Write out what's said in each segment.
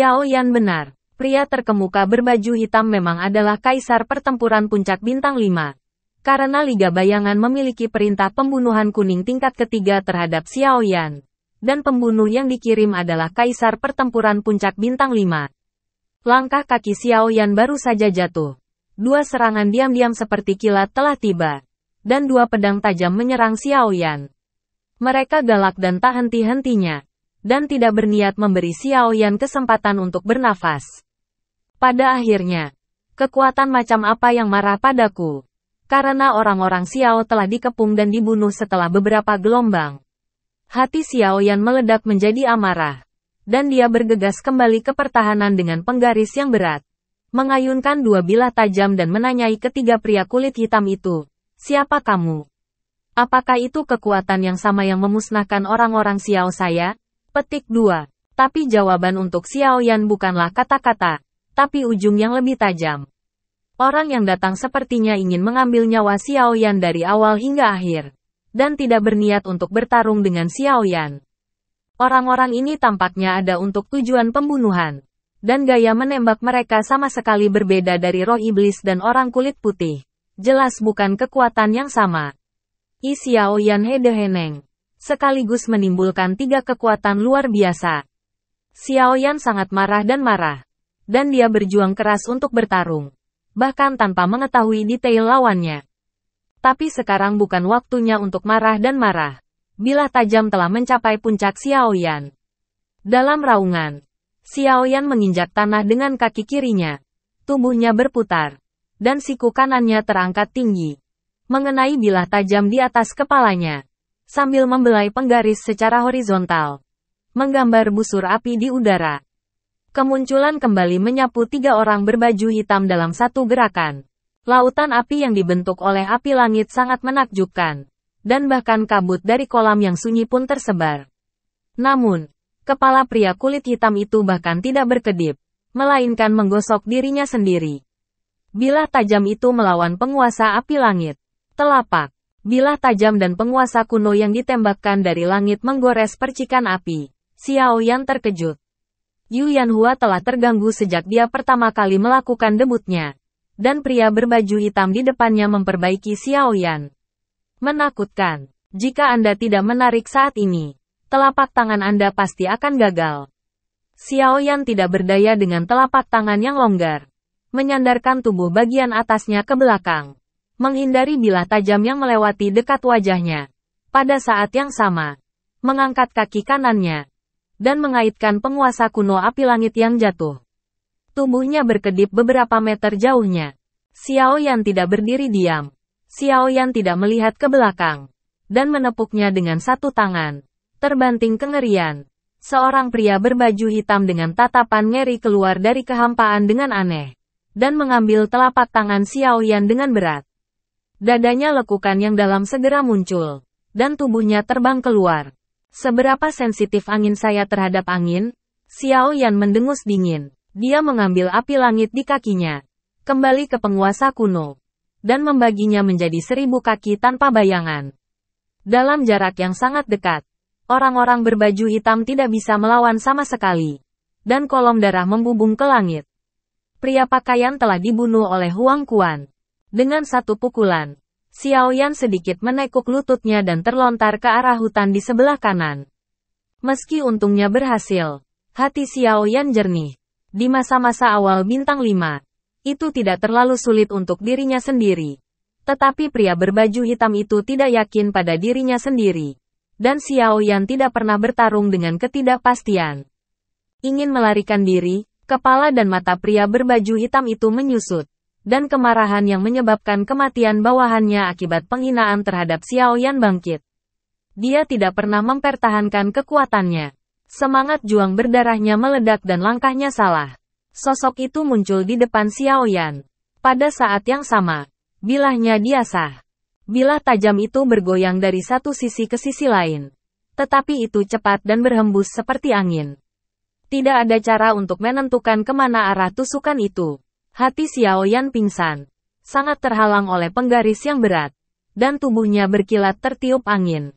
Xiao Yan benar. Pria terkemuka berbaju hitam memang adalah kaisar pertempuran puncak bintang 5. Karena Liga Bayangan memiliki perintah pembunuhan kuning tingkat ketiga terhadap Xiao Yan. Dan pembunuh yang dikirim adalah kaisar pertempuran puncak bintang 5. Langkah kaki Xiao Yan baru saja jatuh. Dua serangan diam-diam seperti kilat telah tiba. Dan dua pedang tajam menyerang Xiao Yan. Mereka galak dan tak henti-hentinya. Dan tidak berniat memberi Xiao Yan kesempatan untuk bernafas. Pada akhirnya, kekuatan macam apa yang marah padaku? Karena orang-orang Xiao telah dikepung dan dibunuh setelah beberapa gelombang. Hati Xiao Yan meledak menjadi amarah. Dan dia bergegas kembali ke pertahanan dengan penggaris yang berat. Mengayunkan dua bilah tajam dan menanyai ketiga pria kulit hitam itu. Siapa kamu? Apakah itu kekuatan yang sama yang memusnahkan orang-orang Xiao saya? Petik 2. Tapi jawaban untuk Xiao Yan bukanlah kata-kata, tapi ujung yang lebih tajam. Orang yang datang sepertinya ingin mengambil nyawa Xiao Yan dari awal hingga akhir. Dan tidak berniat untuk bertarung dengan Xiao Yan. Orang-orang ini tampaknya ada untuk tujuan pembunuhan. Dan gaya menembak mereka sama sekali berbeda dari roh iblis dan orang kulit putih. Jelas bukan kekuatan yang sama. Xiao Yan hedeheneng. Sekaligus menimbulkan tiga kekuatan luar biasa. Xiao Yan sangat marah. Dan dia berjuang keras untuk bertarung. Bahkan tanpa mengetahui detail lawannya. Tapi sekarang bukan waktunya untuk marah. Bilah tajam telah mencapai puncak Xiao Yan. Dalam raungan, Xiao Yan menginjak tanah dengan kaki kirinya. Tubuhnya berputar. Dan siku kanannya terangkat tinggi. Mengenai bilah tajam di atas kepalanya. Sambil membelai penggaris secara horizontal. Menggambar busur api di udara. Kemunculan kembali menyapu tiga orang berbaju hitam dalam satu gerakan. Lautan api yang dibentuk oleh api langit sangat menakjubkan. Dan bahkan kabut dari kolam yang sunyi pun tersebar. Namun, kepala pria kulit hitam itu bahkan tidak berkedip. Melainkan menggosok dirinya sendiri. Bilah tajam itu melawan penguasa api langit. Telapak. Bilah tajam dan penguasa kuno yang ditembakkan dari langit menggores percikan api. Xiao Yan terkejut. Yu Yanhua telah terganggu sejak dia pertama kali melakukan debutnya. Dan pria berbaju hitam di depannya memperbaiki Xiao Yan. Menakutkan. Jika Anda tidak menarik saat ini, telapak tangan Anda pasti akan gagal. Xiao Yan tidak berdaya dengan telapak tangan yang longgar. Menyandarkan tubuh bagian atasnya ke belakang. Menghindari bilah tajam yang melewati dekat wajahnya. Pada saat yang sama, mengangkat kaki kanannya. Dan mengaitkan penguasa kuno api langit yang jatuh. Tubuhnya berkedip beberapa meter jauhnya. Xiao Yan tidak berdiri diam. Xiao Yan tidak melihat ke belakang. Dan menepuknya dengan satu tangan. Terbanting kengerian. Seorang pria berbaju hitam dengan tatapan ngeri keluar dari kehampaan dengan aneh. Dan mengambil telapak tangan Xiao Yan dengan berat. Dadanya lekukan yang dalam segera muncul. Dan tubuhnya terbang keluar. Seberapa sensitif angin saya terhadap angin? Xiao Yan mendengus dingin. Dia mengambil api langit di kakinya. Kembali ke penguasa kuno. Dan membaginya menjadi 1000 kaki tanpa bayangan. Dalam jarak yang sangat dekat. Orang-orang berbaju hitam tidak bisa melawan sama sekali. Dan kolom darah membubung ke langit. Pria pakaian telah dibunuh oleh Huang Quan. Dengan satu pukulan. Xiao Yan sedikit menekuk lututnya dan terlontar ke arah hutan di sebelah kanan. Meski untungnya berhasil, hati Xiao Yan jernih. Di masa-masa awal bintang 5, itu tidak terlalu sulit untuk dirinya sendiri. Tetapi pria berbaju hitam itu tidak yakin pada dirinya sendiri. Dan Xiao Yan tidak pernah bertarung dengan ketidakpastian. Ingin melarikan diri, kepala dan mata pria berbaju hitam itu menyusut. Dan kemarahan yang menyebabkan kematian bawahannya akibat penghinaan terhadap Xiao Yan bangkit. Dia tidak pernah mempertahankan kekuatannya. Semangat juang berdarahnya meledak dan langkahnya salah. Sosok itu muncul di depan Xiao Yan. Pada saat yang sama, bilahnya diasah. Bilah tajam itu bergoyang dari satu sisi ke sisi lain. Tetapi itu cepat dan berhembus seperti angin. Tidak ada cara untuk menentukan kemana arah tusukan itu. Hati Xiao Yan pingsan. Sangat terhalang oleh penggaris yang berat. Dan tubuhnya berkilat tertiup angin.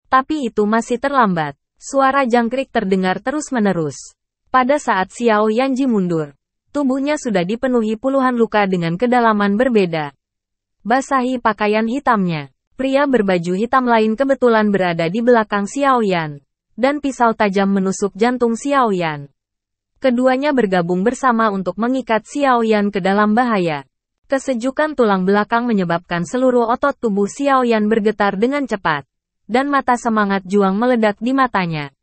Tapi itu masih terlambat. Suara jangkrik terdengar terus-menerus. Pada saat Xiao Yanji mundur, tubuhnya sudah dipenuhi puluhan luka dengan kedalaman berbeda. Basahi pakaian hitamnya. Pria berbaju hitam lain kebetulan berada di belakang Xiao Yan. Dan pisau tajam menusuk jantung Xiao Yan. Keduanya bergabung bersama untuk mengikat Xiao Yan ke dalam bahaya. Kesejukan tulang belakang menyebabkan seluruh otot tubuh Xiao Yan bergetar dengan cepat. Dan mata semangat juang meledak di matanya.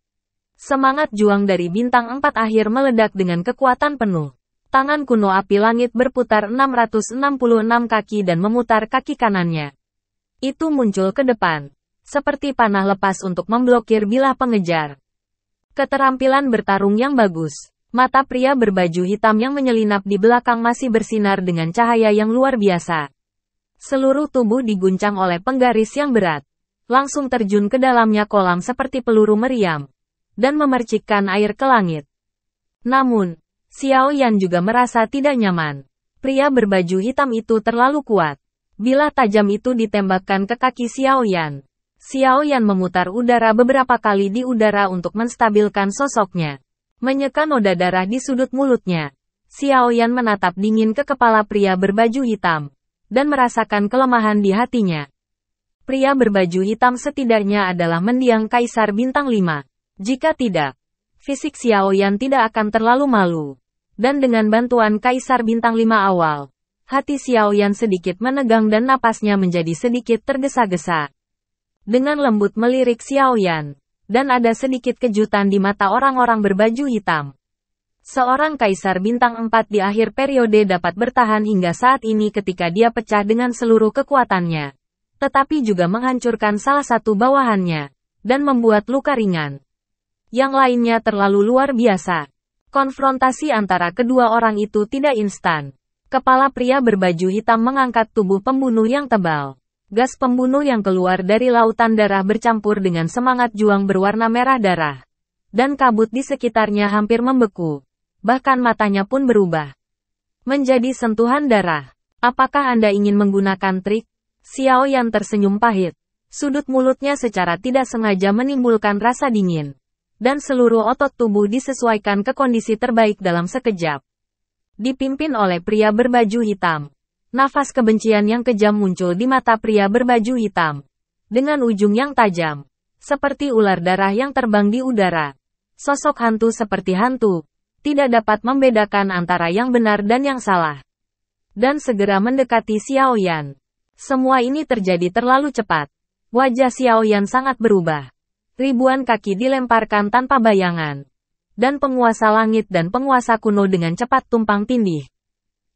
Semangat juang dari bintang 4 akhir meledak dengan kekuatan penuh. Tangan kuno api langit berputar 666 kaki dan memutar kaki kanannya. Itu muncul ke depan. Seperti panah lepas untuk memblokir bilah pengejar. Keterampilan bertarung yang bagus. Mata pria berbaju hitam yang menyelinap di belakang masih bersinar dengan cahaya yang luar biasa. Seluruh tubuh diguncang oleh penggaris yang berat. Langsung terjun ke dalamnya kolam seperti peluru meriam. Dan memercikkan air ke langit. Namun, Xiao Yan juga merasa tidak nyaman. Pria berbaju hitam itu terlalu kuat. Bilah tajam itu ditembakkan ke kaki Xiao Yan. Xiao Yan memutar udara beberapa kali di udara untuk menstabilkan sosoknya. Menyeka noda darah di sudut mulutnya. Xiao Yan menatap dingin ke kepala pria berbaju hitam. Dan merasakan kelemahan di hatinya. Pria berbaju hitam setidaknya adalah mendiang Kaisar Bintang 5. Jika tidak, fisik Xiao Yan tidak akan terlalu malu. Dan dengan bantuan Kaisar Bintang 5 awal, hati Xiao Yan sedikit menegang dan napasnya menjadi sedikit tergesa-gesa. Dengan lembut melirik Xiao Yan, dan ada sedikit kejutan di mata orang-orang berbaju hitam. Seorang Kaisar Bintang 4 di akhir periode dapat bertahan hingga saat ini ketika dia pecah dengan seluruh kekuatannya. Tetapi juga menghancurkan salah satu bawahannya, dan membuat luka ringan. Yang lainnya terlalu luar biasa. Konfrontasi antara kedua orang itu tidak instan. Kepala pria berbaju hitam mengangkat tubuh pembunuh yang tebal. Gas pembunuh yang keluar dari lautan darah bercampur dengan semangat juang berwarna merah darah. Dan kabut di sekitarnya hampir membeku. Bahkan matanya pun berubah menjadi sentuhan darah. Apakah Anda ingin menggunakan trik? Xiao Yan tersenyum pahit. Sudut mulutnya secara tidak sengaja menimbulkan rasa dingin. Dan seluruh otot tubuh disesuaikan ke kondisi terbaik dalam sekejap. Dipimpin oleh pria berbaju hitam. Nafas kebencian yang kejam muncul di mata pria berbaju hitam. Dengan ujung yang tajam. Seperti ular darah yang terbang di udara. Sosok hantu seperti hantu. Tidak dapat membedakan antara yang benar dan yang salah. Dan segera mendekati Xiao Yan. Semua ini terjadi terlalu cepat. Wajah Xiao Yan sangat berubah. Ribuan kaki dilemparkan tanpa bayangan. Dan penguasa langit dan penguasa kuno dengan cepat tumpang tindih.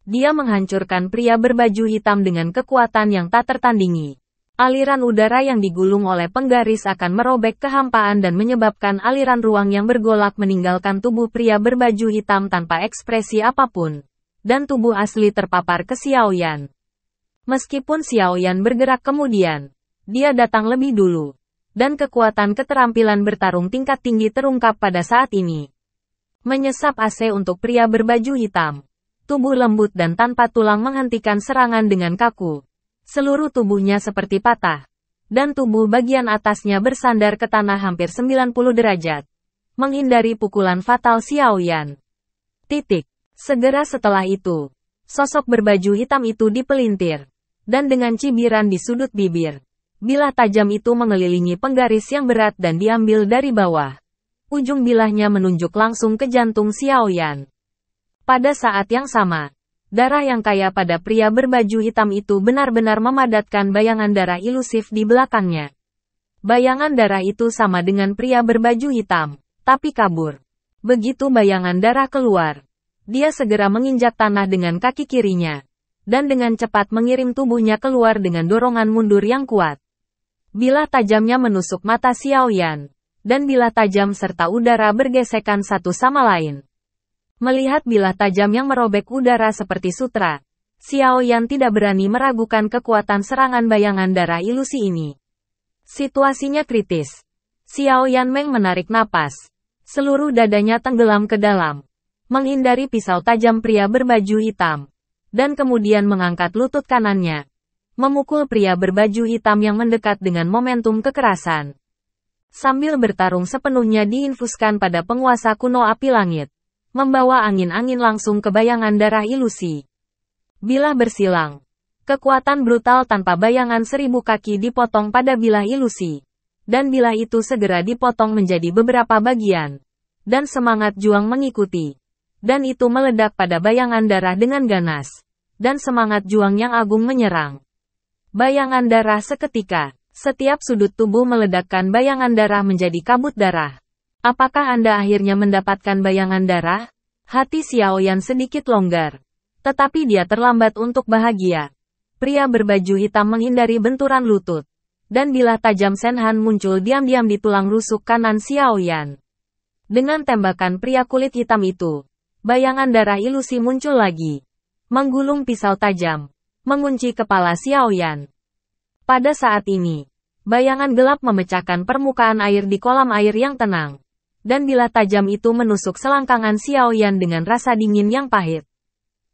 Dia menghancurkan pria berbaju hitam dengan kekuatan yang tak tertandingi. Aliran udara yang digulung oleh penggaris akan merobek kehampaan dan menyebabkan aliran ruang yang bergolak meninggalkan tubuh pria berbaju hitam tanpa ekspresi apapun. Dan tubuh asli terpapar ke Xiao Yan. Meskipun Xiao Yan bergerak kemudian, dia datang lebih dulu. Dan kekuatan keterampilan bertarung tingkat tinggi terungkap pada saat ini. Menyesap AC untuk pria berbaju hitam. Tubuh lembut dan tanpa tulang menghentikan serangan dengan kaku. Seluruh tubuhnya seperti patah. Dan tubuh bagian atasnya bersandar ke tanah hampir 90 derajat. Menghindari pukulan fatal Xiao Yan. Segera setelah itu, sosok berbaju hitam itu dipelintir. Dan dengan cibiran di sudut bibir. Bilah tajam itu mengelilingi penggaris yang berat dan diambil dari bawah. Ujung bilahnya menunjuk langsung ke jantung Xiao Yan. Pada saat yang sama, darah yang kaya pada pria berbaju hitam itu benar-benar memadatkan bayangan darah ilusif di belakangnya. Bayangan darah itu sama dengan pria berbaju hitam, tapi kabur. Begitu bayangan darah keluar, dia segera menginjak tanah dengan kaki kirinya. Dan dengan cepat mengirim tubuhnya keluar dengan dorongan mundur yang kuat. Bilah tajamnya menusuk mata Xiao Yan. Dan bilah tajam serta udara bergesekan satu sama lain. Melihat bilah tajam yang merobek udara seperti sutra, Xiao Yan tidak berani meragukan kekuatan serangan bayangan darah ilusi ini. Situasinya kritis. Xiao Yan Meng menarik napas. Seluruh dadanya tenggelam ke dalam. Menghindari pisau tajam pria berbaju hitam. Dan kemudian mengangkat lutut kanannya. Memukul pria berbaju hitam yang mendekat dengan momentum kekerasan. Sambil bertarung sepenuhnya diinfuskan pada penguasa kuno api langit. membawa angin-angin langsung ke bayangan darah ilusi. Bilah bersilang. Kekuatan brutal tanpa bayangan 1000 kaki dipotong pada bilah ilusi. Dan bilah itu segera dipotong menjadi beberapa bagian. Dan semangat juang mengikuti. Dan itu meledak pada bayangan darah dengan ganas. Dan semangat juang yang agung menyerang. Bayangan darah seketika. Setiap sudut tubuh meledakkan bayangan darah menjadi kabut darah. Apakah Anda akhirnya mendapatkan bayangan darah? Hati Xiaoyan sedikit longgar. Tetapi dia terlambat untuk bahagia. Pria berbaju hitam menghindari benturan lutut. Dan bilah tajam Senhan muncul diam-diam di tulang rusuk kanan Xiaoyan. Dengan tembakan pria kulit hitam itu, bayangan darah ilusi muncul lagi. Menggulung pisau tajam. Mengunci kepala Xiaoyan. Pada saat ini, bayangan gelap memecahkan permukaan air di kolam air yang tenang. Dan bilah tajam itu menusuk selangkangan Xiaoyan dengan rasa dingin yang pahit.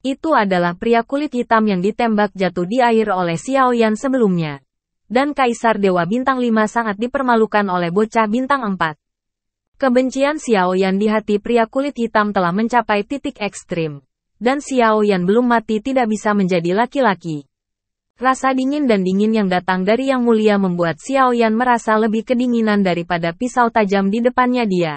Itu adalah pria kulit hitam yang ditembak jatuh di air oleh Xiaoyan sebelumnya. Dan Kaisar Dewa Bintang 5 sangat dipermalukan oleh bocah Bintang 4. Kebencian Xiaoyan di hati pria kulit hitam telah mencapai titik ekstrim. Dan Xiaoyan belum mati tidak bisa menjadi laki-laki. Rasa dingin dan dingin yang datang dari Yang Mulia membuat Xiaoyan merasa lebih kedinginan daripada pisau tajam di depannya dia.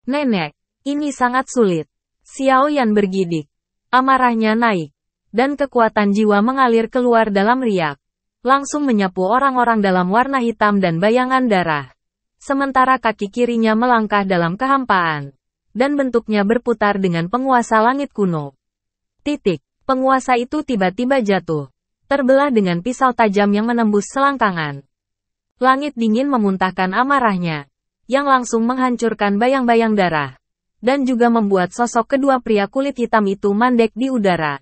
Nenek, ini sangat sulit. Xiaoyan bergidik. Amarahnya naik. Dan kekuatan jiwa mengalir keluar dalam riak. Langsung menyapu orang-orang dalam warna hitam dan bayangan darah. Sementara kaki kirinya melangkah dalam kehampaan. Dan bentuknya berputar dengan penguasa langit kuno. Penguasa itu tiba-tiba jatuh. Terbelah dengan pisau tajam yang menembus selangkangan. Langit dingin memuntahkan amarahnya. Yang langsung menghancurkan bayang-bayang darah. Dan juga membuat sosok kedua pria kulit hitam itu mandek di udara.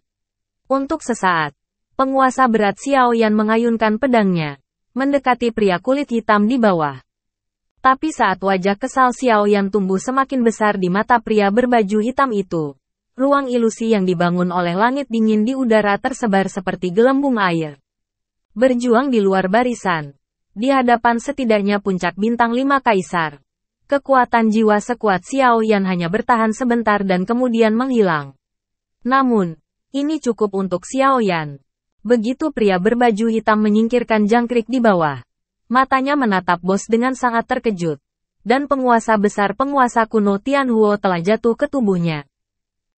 Untuk sesaat, penguasa berat Xiaoyan mengayunkan pedangnya, mendekati pria kulit hitam di bawah. Tapi saat wajah kesal Xiaoyan tumbuh semakin besar di mata pria berbaju hitam itu, ruang ilusi yang dibangun oleh langit dingin di udara tersebar seperti gelembung air. Berjuang di luar barisan, di hadapan setidaknya puncak bintang 5 kaisar. Kekuatan jiwa sekuat Xiaoyan hanya bertahan sebentar dan kemudian menghilang. Namun, ini cukup untuk Xiaoyan. Begitu pria berbaju hitam menyingkirkan jangkrik di bawah. Matanya menatap bos dengan sangat terkejut. Dan penguasa besar penguasa kuno Tianhuo telah jatuh ke tubuhnya.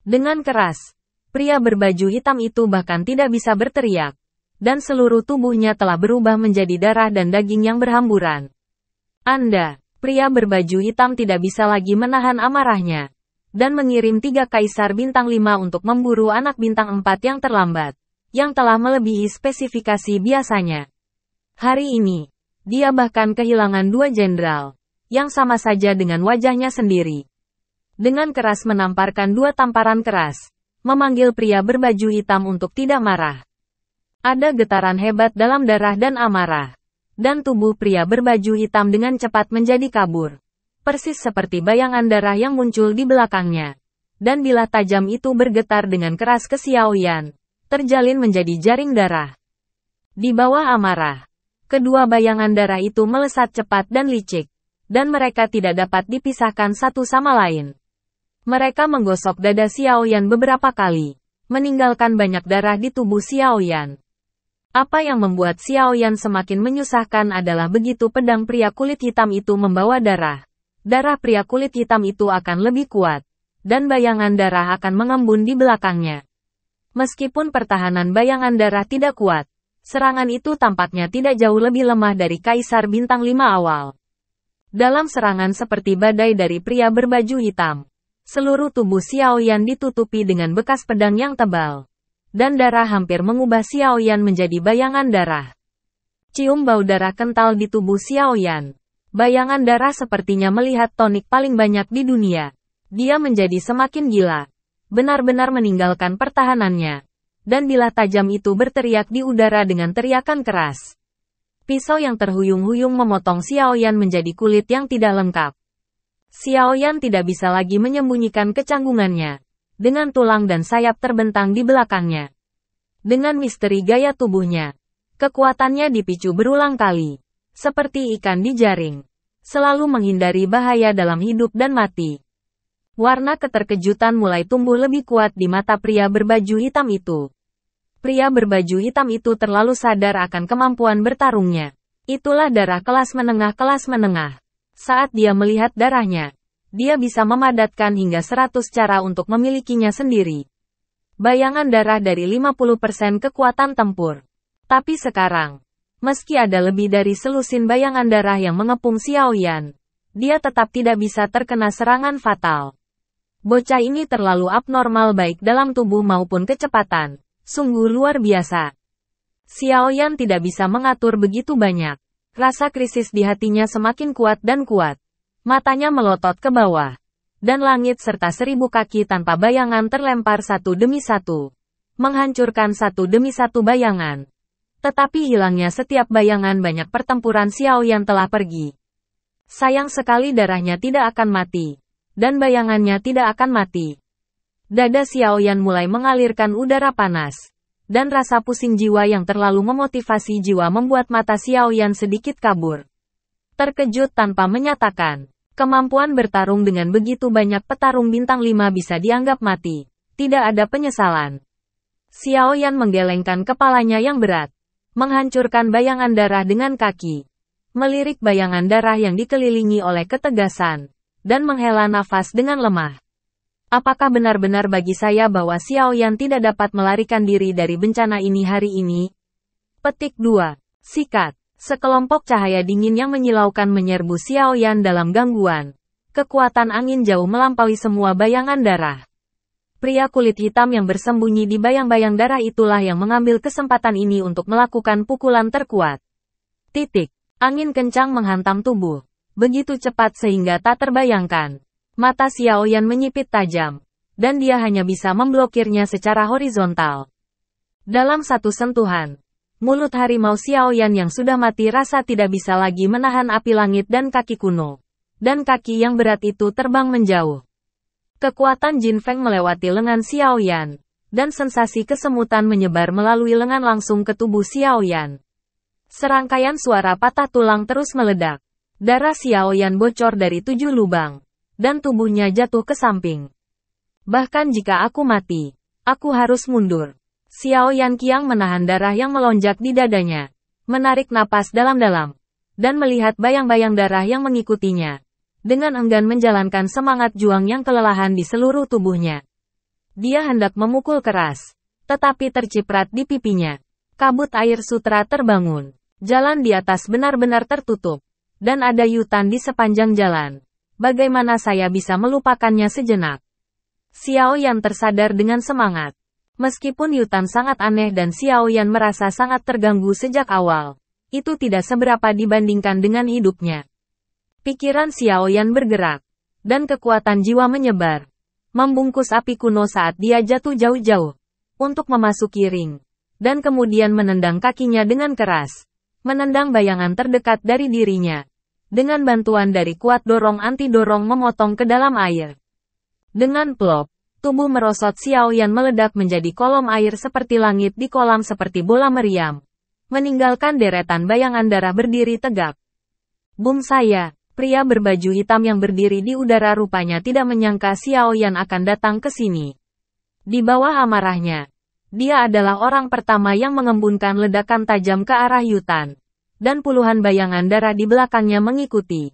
Dengan keras, pria berbaju hitam itu bahkan tidak bisa berteriak. Dan seluruh tubuhnya telah berubah menjadi darah dan daging yang berhamburan. Pria berbaju hitam tidak bisa lagi menahan amarahnya. Dan mengirim 3 kaisar bintang 5 untuk memburu anak bintang 4 yang terlambat. Yang telah melebihi spesifikasi biasanya. Hari ini, dia bahkan kehilangan 2 jenderal. Yang sama saja dengan wajahnya sendiri. Dengan keras menamparkan 2 tamparan keras. Memanggil pria berbaju hitam untuk tidak marah. Ada getaran hebat dalam darah dan amarah. Dan tubuh pria berbaju hitam dengan cepat menjadi kabur. Persis seperti bayangan darah yang muncul di belakangnya. Dan bilah tajam itu bergetar dengan keras ke Xiaoyan. Terjalin menjadi jaring darah. Di bawah amarah. Kedua bayangan darah itu melesat cepat dan licik. Dan mereka tidak dapat dipisahkan satu sama lain. Mereka menggosok dada Xiaoyan beberapa kali. Meninggalkan banyak darah di tubuh Xiaoyan. Apa yang membuat Xiaoyan semakin menyusahkan adalah begitu pedang pria kulit hitam itu membawa darah. Darah pria kulit hitam itu akan lebih kuat. Dan bayangan darah akan mengembun di belakangnya. Meskipun pertahanan bayangan darah tidak kuat, serangan itu tampaknya tidak jauh lebih lemah dari Kaisar Bintang 5 awal. Dalam serangan seperti badai dari pria berbaju hitam, seluruh tubuh Xiaoyan ditutupi dengan bekas pedang yang tebal. Dan darah hampir mengubah Xiaoyan menjadi bayangan darah. Cium bau darah kental di tubuh Xiaoyan. Bayangan darah sepertinya melihat tonik paling banyak di dunia. Dia menjadi semakin gila. Benar-benar meninggalkan pertahanannya. Dan bilah tajam itu berteriak di udara dengan teriakan keras. Pisau yang terhuyung-huyung memotong Xiaoyan menjadi kulit yang tidak lengkap. Xiaoyan tidak bisa lagi menyembunyikan kecanggungannya. Dengan tulang dan sayap terbentang di belakangnya. Dengan misteri gaya tubuhnya, kekuatannya dipicu berulang kali. Seperti ikan di jaring. Selalu menghindari bahaya dalam hidup dan mati. Warna keterkejutan mulai tumbuh lebih kuat di mata pria berbaju hitam itu. Pria berbaju hitam itu terlalu sadar akan kemampuan bertarungnya. Itulah darah kelas menengah. Saat dia melihat darahnya, dia bisa memadatkan hingga 100 cara untuk memilikinya sendiri. Bayangan darah dari 50% kekuatan tempur. Tapi sekarang, meski ada lebih dari selusin bayangan darah yang mengepung Xiaoyan, dia tetap tidak bisa terkena serangan fatal. Bocah ini terlalu abnormal baik dalam tubuh maupun kecepatan. Sungguh luar biasa. Xiaoyan tidak bisa mengatur begitu banyak. Rasa krisis di hatinya semakin kuat dan kuat. Matanya melotot ke bawah. Dan langit serta 1000 kaki tanpa bayangan terlempar satu demi satu. Menghancurkan satu demi satu bayangan. Tetapi hilangnya setiap bayangan banyak pertempuran Xiaoyan telah pergi. Sayang sekali darahnya tidak akan mati. Dan bayangannya tidak akan mati. Dada Xiaoyan mulai mengalirkan udara panas. Dan rasa pusing jiwa yang terlalu memotivasi jiwa membuat mata Xiaoyan sedikit kabur. Terkejut tanpa menyatakan. Kemampuan bertarung dengan begitu banyak petarung bintang 5 bisa dianggap mati. Tidak ada penyesalan. Xiaoyan menggelengkan kepalanya yang berat. Menghancurkan bayangan darah dengan kaki. Melirik bayangan darah yang dikelilingi oleh ketegasan. Dan menghela nafas dengan lemah. Apakah benar-benar bagi saya bahwa Xiaoyan tidak dapat melarikan diri dari bencana ini hari ini? Petik 2. Sikat. Sekelompok cahaya dingin yang menyilaukan menyerbu Xiaoyan dalam gangguan. Kekuatan angin jauh melampaui semua bayangan darah. Pria kulit hitam yang bersembunyi di bayang-bayang darah itulah yang mengambil kesempatan ini untuk melakukan pukulan terkuat. Titik. Angin kencang menghantam tubuh. Begitu cepat sehingga tak terbayangkan. Mata Xiaoyan menyipit tajam. Dan dia hanya bisa memblokirnya secara horizontal. Dalam satu sentuhan. Mulut harimau Xiaoyan yang sudah mati rasa tidak bisa lagi menahan api langit dan kaki kuno. Dan kaki yang berat itu terbang menjauh. Kekuatan Jin Feng melewati lengan Xiaoyan. Dan sensasi kesemutan menyebar melalui lengan langsung ke tubuh Xiaoyan. Serangkaian suara patah tulang terus meledak. Darah Xiaoyan bocor dari 7 lubang. Dan tubuhnya jatuh ke samping. Bahkan jika aku mati, aku harus mundur. Xiaoyan Qiang menahan darah yang melonjak di dadanya. Menarik napas dalam-dalam. Dan melihat bayang-bayang darah yang mengikutinya. Dengan enggan menjalankan semangat juang yang kelelahan di seluruh tubuhnya. Dia hendak memukul keras. Tetapi terciprat di pipinya. Kabut air sutra terbangun. Jalan di atas benar-benar tertutup. Dan ada yutan di sepanjang jalan. Bagaimana saya bisa melupakannya sejenak? Xiaoyan tersadar dengan semangat. Meskipun yutan sangat aneh dan Xiaoyan merasa sangat terganggu sejak awal, itu tidak seberapa dibandingkan dengan hidupnya. Pikiran Xiaoyan bergerak, dan kekuatan jiwa menyebar, membungkus api kuno saat dia jatuh jauh-jauh, untuk memasuki ring, dan kemudian menendang kakinya dengan keras, menendang bayangan terdekat dari dirinya, dengan bantuan dari kuat dorong anti-dorong memotong ke dalam air. Dengan plop, tubuh merosot Xiaoyan meledak menjadi kolom air seperti langit di kolam seperti bola meriam. Meninggalkan deretan bayangan darah berdiri tegak. Bum saya, pria berbaju hitam yang berdiri di udara rupanya tidak menyangka Xiaoyan akan datang ke sini. Di bawah amarahnya, dia adalah orang pertama yang mengembunkan ledakan tajam ke arah yutan. Dan puluhan bayangan darah di belakangnya mengikuti.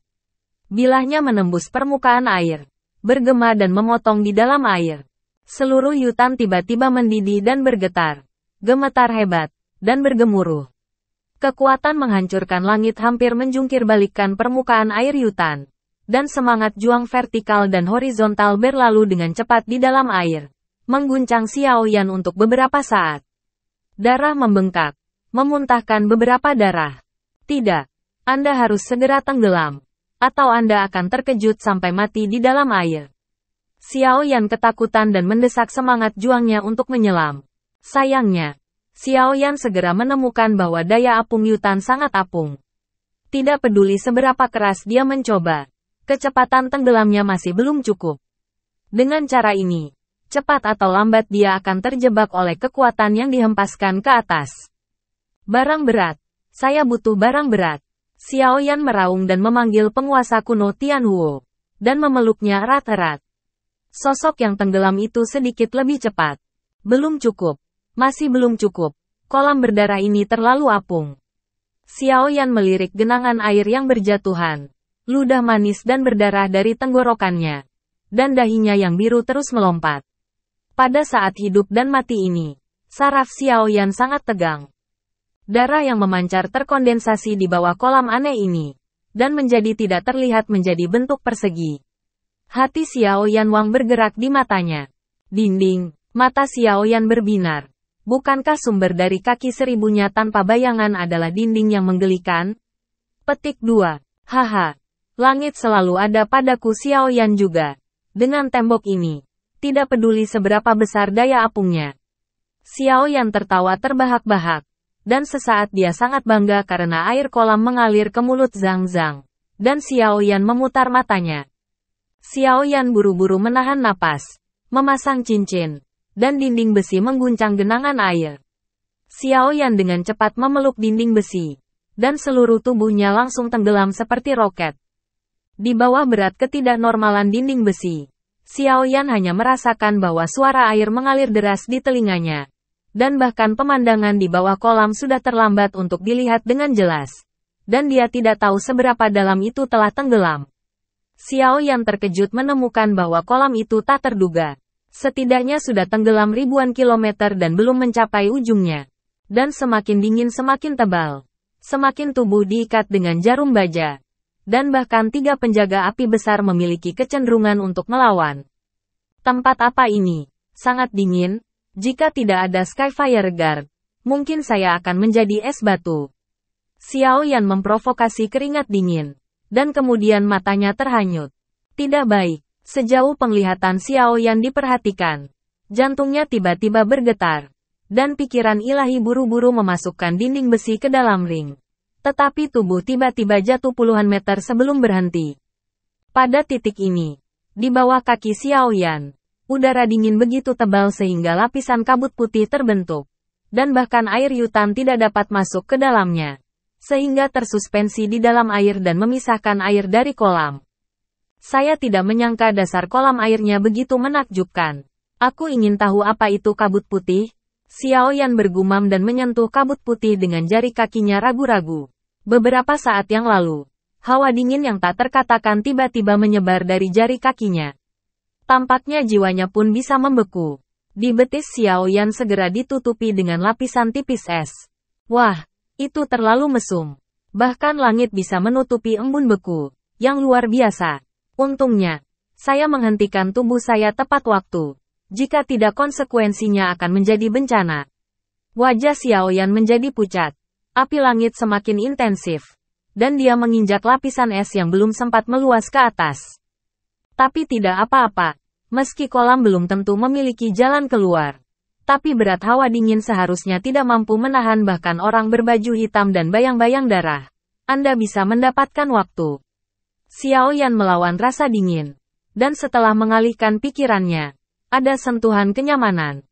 Bilahnya menembus permukaan air. Bergema dan memotong di dalam air. Seluruh yutan tiba-tiba mendidih dan bergetar. Gemetar hebat, dan bergemuruh. Kekuatan menghancurkan langit hampir menjungkir balikkan permukaan air yutan. Dan semangat juang vertikal dan horizontal berlalu dengan cepat di dalam air. Mengguncang Xiaoyan untuk beberapa saat. Darah membengkak. Memuntahkan beberapa darah. Tidak. Anda harus segera tenggelam. Atau Anda akan terkejut sampai mati di dalam air. Xiaoyan ketakutan dan mendesak semangat juangnya untuk menyelam. Sayangnya, Xiaoyan segera menemukan bahwa daya apung yutan sangat apung. Tidak peduli seberapa keras dia mencoba, kecepatan tenggelamnya masih belum cukup. Dengan cara ini, cepat atau lambat dia akan terjebak oleh kekuatan yang dihempaskan ke atas. Barang berat. Saya butuh barang berat. Xiaoyan meraung dan memanggil penguasa kuno Tianhuo. Dan memeluknya erat-erat. Sosok yang tenggelam itu sedikit lebih cepat. Belum cukup. Masih belum cukup. Kolam berdarah ini terlalu apung. Xiao Yan melirik genangan air yang berjatuhan. Ludah manis dan berdarah dari tenggorokannya. Dan dahinya yang biru terus melompat. Pada saat hidup dan mati ini, saraf Xiao Yan sangat tegang. Darah yang memancar terkondensasi di bawah kolam aneh ini. Dan menjadi tidak terlihat menjadi bentuk persegi. Hati Xiao Yan Wang bergerak di matanya. Dinding, mata Xiao Yan berbinar. Bukankah sumber dari kaki seribunya tanpa bayangan adalah dinding yang menggelikan? Petik 2. Haha. Langit selalu ada padaku Xiao Yan juga. Dengan tembok ini. Tidak peduli seberapa besar daya apungnya. Xiao Yan tertawa terbahak-bahak. Dan sesaat dia sangat bangga karena air kolam mengalir ke mulut Zhang Zhang. Dan Xiao Yan memutar matanya. Xiao Yan buru-buru menahan napas. Memasang cincin. Dan dinding besi mengguncang genangan air. Xiao Yan dengan cepat memeluk dinding besi. Dan seluruh tubuhnya langsung tenggelam seperti roket. Di bawah berat ketidaknormalan dinding besi, Xiao Yan hanya merasakan bahwa suara air mengalir deras di telinganya. Dan bahkan pemandangan di bawah kolam sudah terlambat untuk dilihat dengan jelas. Dan dia tidak tahu seberapa dalam itu telah tenggelam. Xiao Yan terkejut menemukan bahwa kolam itu tak terduga. Setidaknya sudah tenggelam ribuan kilometer dan belum mencapai ujungnya. Dan semakin dingin semakin tebal. Semakin tubuh diikat dengan jarum baja. Dan bahkan 3 penjaga api besar memiliki kecenderungan untuk melawan. Tempat apa ini? Sangat dingin. Jika tidak ada Skyfire Guard, mungkin saya akan menjadi es batu. Xiao Yan memprovokasi keringat dingin. Dan kemudian matanya terhanyut. Tidak baik. Sejauh penglihatan Xiao Yan diperhatikan, jantungnya tiba-tiba bergetar. Dan pikiran ilahi buru-buru memasukkan dinding besi ke dalam ring. Tetapi tubuh tiba-tiba jatuh puluhan meter sebelum berhenti. Pada titik ini, di bawah kaki Xiao Yan, udara dingin begitu tebal sehingga lapisan kabut putih terbentuk. Dan bahkan air yutan tidak dapat masuk ke dalamnya. Sehingga tersuspensi di dalam air dan memisahkan air dari kolam. Saya tidak menyangka dasar kolam airnya begitu menakjubkan. Aku ingin tahu apa itu kabut putih. Xiao Yan bergumam dan menyentuh kabut putih dengan jari kakinya ragu-ragu. Beberapa saat yang lalu, hawa dingin yang tak terkatakan tiba-tiba menyebar dari jari kakinya. Tampaknya jiwanya pun bisa membeku. Di betis Xiao Yan segera ditutupi dengan lapisan tipis es. Wah, itu terlalu mesum. Bahkan langit bisa menutupi embun beku. Yang luar biasa. Untungnya, saya menghentikan tubuh saya tepat waktu. Jika tidak konsekuensinya akan menjadi bencana. Wajah Xiao Yan menjadi pucat. Api langit semakin intensif. Dan dia menginjak lapisan es yang belum sempat meluas ke atas. Tapi tidak apa-apa. Meski kolam belum tentu memiliki jalan keluar. Tapi berat hawa dingin seharusnya tidak mampu menahan bahkan orang berbaju hitam dan bayang-bayang darah. Anda bisa mendapatkan waktu. Xiao Yan melawan rasa dingin. Dan setelah mengalihkan pikirannya, ada sentuhan kenyamanan.